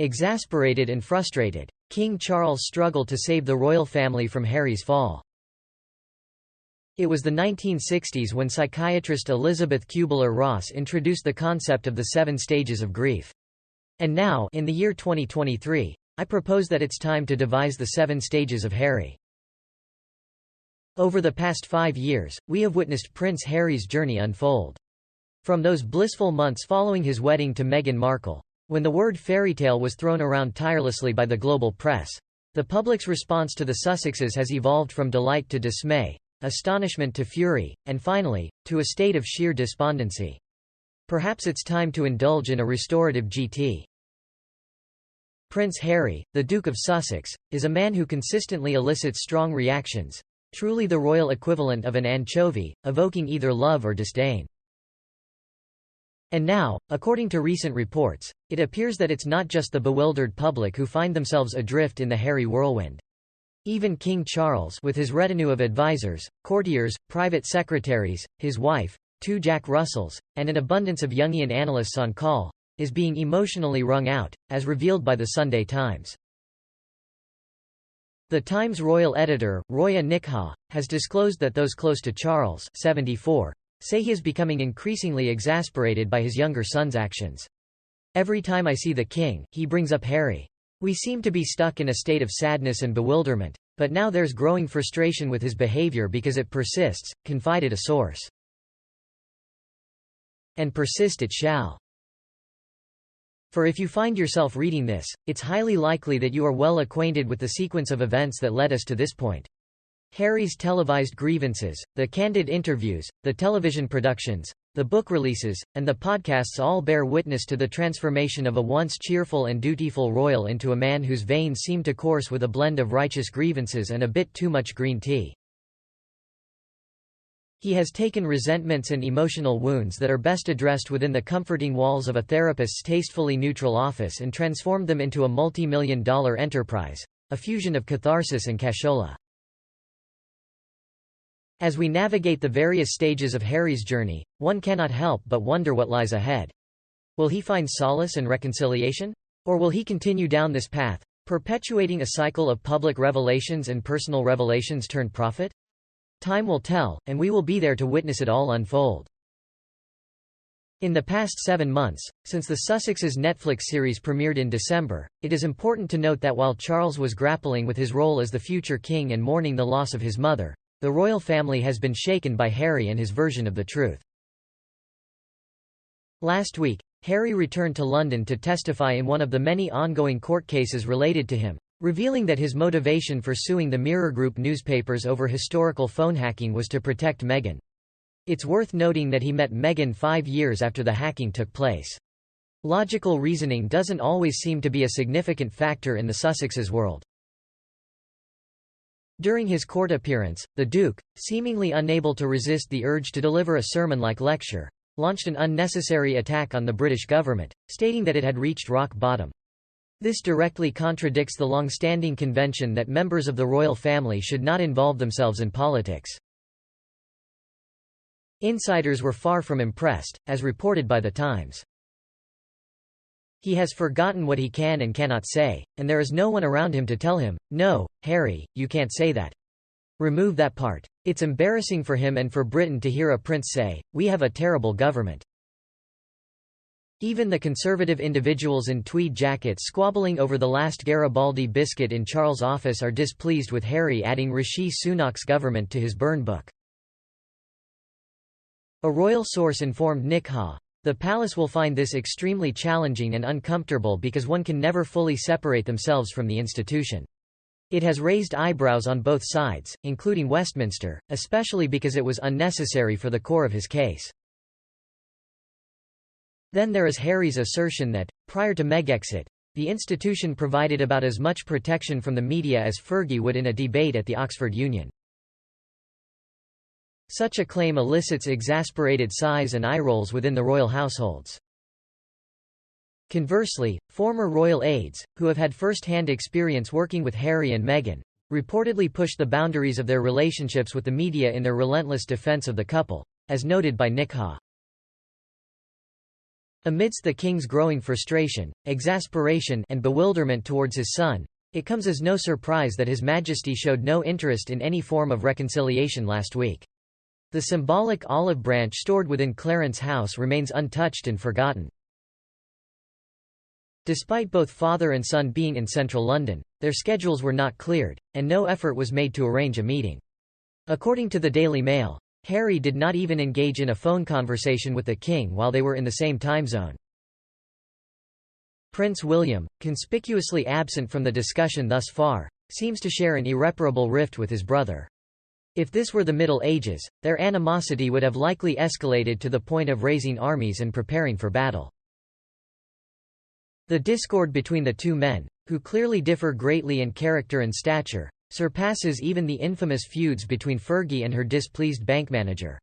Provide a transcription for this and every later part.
Exasperated and frustrated, King Charles struggled to save the royal family from Harry's fall. It was the 1960s when psychiatrist Elizabeth Kubler-Ross introduced the concept of the 7 stages of grief. And now, in the year 2023, I propose that it's time to devise the 7 stages of Harry. Over the past 5 years, we have witnessed Prince Harry's journey unfold. From those blissful months following his wedding to Meghan Markle, when the word fairytale was thrown around tirelessly by the global press, the public's response to the Sussexes has evolved from delight to dismay, astonishment to fury, and finally, to a state of sheer despondency. Perhaps it's time to indulge in a restorative GT. Prince Harry, the Duke of Sussex, is a man who consistently elicits strong reactions, truly the royal equivalent of an anchovy, evoking either love or disdain. And now, according to recent reports, it appears that it's not just the bewildered public who find themselves adrift in the Harry whirlwind. Even King Charles, with his retinue of advisors, courtiers, private secretaries, his wife, 2 Jack Russells, and an abundance of Jungian analysts on call, is being emotionally wrung out, as revealed by the Sunday Times. The Times royal editor, Roya Nikha, has disclosed that those close to Charles, 74, say he is becoming increasingly exasperated by his younger son's actions. Every time I see the king, he brings up Harry. We seem to be stuck in a state of sadness and bewilderment, but now there's growing frustration with his behavior because it persists, confided a source. And persist it shall. For if you find yourself reading this, it's highly likely that you are well acquainted with the sequence of events that led us to this point. Harry's televised grievances, the candid interviews, the television productions, the book releases, and the podcasts all bear witness to the transformation of a once cheerful and dutiful royal into a man whose veins seem to course with a blend of righteous grievances and a bit too much green tea. He has taken resentments and emotional wounds that are best addressed within the comforting walls of a therapist's tastefully neutral office and transformed them into a multi-million-dollar enterprise, a fusion of catharsis and cashola. As we navigate the various stages of Harry's journey, one cannot help but wonder what lies ahead. Will he find solace and reconciliation? Or will he continue down this path, perpetuating a cycle of public revelations and personal revelations turned prophet? Time will tell, and we will be there to witness it all unfold. In the past 7 months, since the Sussexes' Netflix series premiered in December, it is important to note that while Charles was grappling with his role as the future king and mourning the loss of his mother, the royal family has been shaken by Harry and his version of the truth. Last week, Harry returned to London to testify in one of the many ongoing court cases related to him, revealing that his motivation for suing the Mirror Group newspapers over historical phone hacking was to protect Meghan. It's worth noting that he met Meghan 5 years after the hacking took place. Logical reasoning doesn't always seem to be a significant factor in the Sussexes' world. During his court appearance, the Duke, seemingly unable to resist the urge to deliver a sermon-like lecture, launched an unnecessary attack on the British government, stating that it had reached rock bottom. This directly contradicts the long-standing convention that members of the royal family should not involve themselves in politics. Insiders were far from impressed, as reported by The Times. He has forgotten what he can and cannot say, and there is no one around him to tell him, "No, Harry, you can't say that. Remove that part." It's embarrassing for him and for Britain to hear a prince say, "We have a terrible government." Even the conservative individuals in tweed jackets squabbling over the last Garibaldi biscuit in Charles' office are displeased with Harry adding Rishi Sunak's government to his burn book. A royal source informed Nikha, "The palace will find this extremely challenging and uncomfortable because one can never fully separate themselves from the institution. It has raised eyebrows on both sides, including Westminster, especially because it was unnecessary for the core of his case." Then there is Harry's assertion that, prior to Megxit, the institution provided about as much protection from the media as Fergie would in a debate at the Oxford Union. Such a claim elicits exasperated sighs and eye-rolls within the royal households. Conversely, former royal aides, who have had first-hand experience working with Harry and Meghan, reportedly pushed the boundaries of their relationships with the media in their relentless defense of the couple, as noted by Nikha. Amidst the king's growing frustration, exasperation, and bewilderment towards his son, it comes as no surprise that His Majesty showed no interest in any form of reconciliation last week. The symbolic olive branch stored within Clarence House remains untouched and forgotten. Despite both father and son being in central London, their schedules were not cleared, and no effort was made to arrange a meeting. According to the Daily Mail, Harry did not even engage in a phone conversation with the king while they were in the same time zone. Prince William, conspicuously absent from the discussion thus far, seems to share an irreparable rift with his brother. If this were the Middle Ages, their animosity would have likely escalated to the point of raising armies and preparing for battle. The discord between the two men, who clearly differ greatly in character and stature, surpasses even the infamous feuds between Fergie and her displeased bank manager.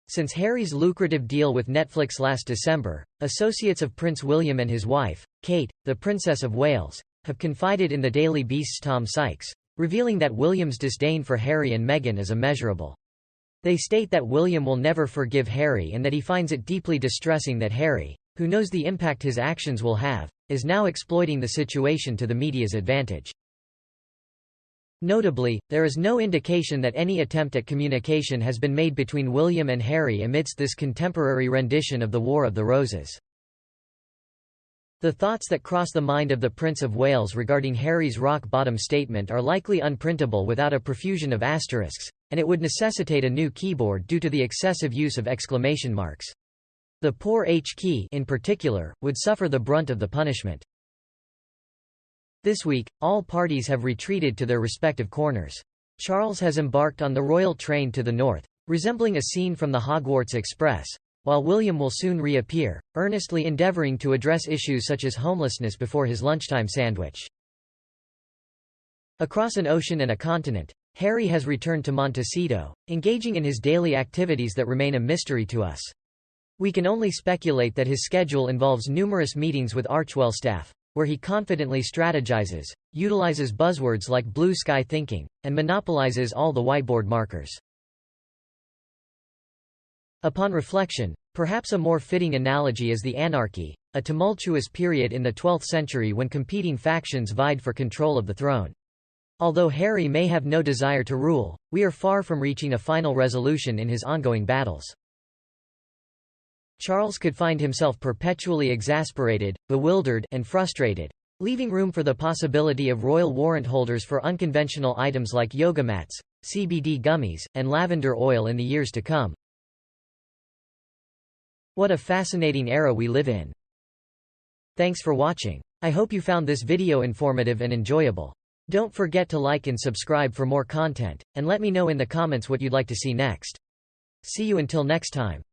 Since Harry's lucrative deal with Netflix last December, associates of Prince William and his wife, Kate, the Princess of Wales, have confided in the Daily Beast's Tom Sykes, revealing that William's disdain for Harry and Meghan is immeasurable. They state that William will never forgive Harry and that he finds it deeply distressing that Harry, who knows the impact his actions will have, is now exploiting the situation to the media's advantage. Notably, there is no indication that any attempt at communication has been made between William and Harry amidst this contemporary rendition of the War of the Roses. The thoughts that cross the mind of the Prince of Wales regarding Harry's rock-bottom statement are likely unprintable without a profusion of asterisks, and it would necessitate a new keyboard due to the excessive use of exclamation marks. The poor H key, in particular, would suffer the brunt of the punishment. This week, all parties have retreated to their respective corners. Charles has embarked on the royal train to the north, resembling a scene from the Hogwarts Express, while William will soon reappear, earnestly endeavouring to address issues such as homelessness before his lunchtime sandwich. Across an ocean and a continent, Harry has returned to Montecito, engaging in his daily activities that remain a mystery to us. We can only speculate that his schedule involves numerous meetings with Archewell staff, where he confidently strategizes, utilizes buzzwords like blue sky thinking, and monopolizes all the whiteboard markers. Upon reflection, perhaps a more fitting analogy is the anarchy, a tumultuous period in the 12th century when competing factions vied for control of the throne. Although Harry may have no desire to rule, we are far from reaching a final resolution in his ongoing battles. Charles could find himself perpetually exasperated, bewildered, and frustrated, leaving room for the possibility of royal warrant holders for unconventional items like yoga mats, CBD gummies, and lavender oil in the years to come. What a fascinating era we live in. Thanks for watching. I hope you found this video informative and enjoyable. Don't forget to like and subscribe for more content, and let me know in the comments what you'd like to see next. See you until next time.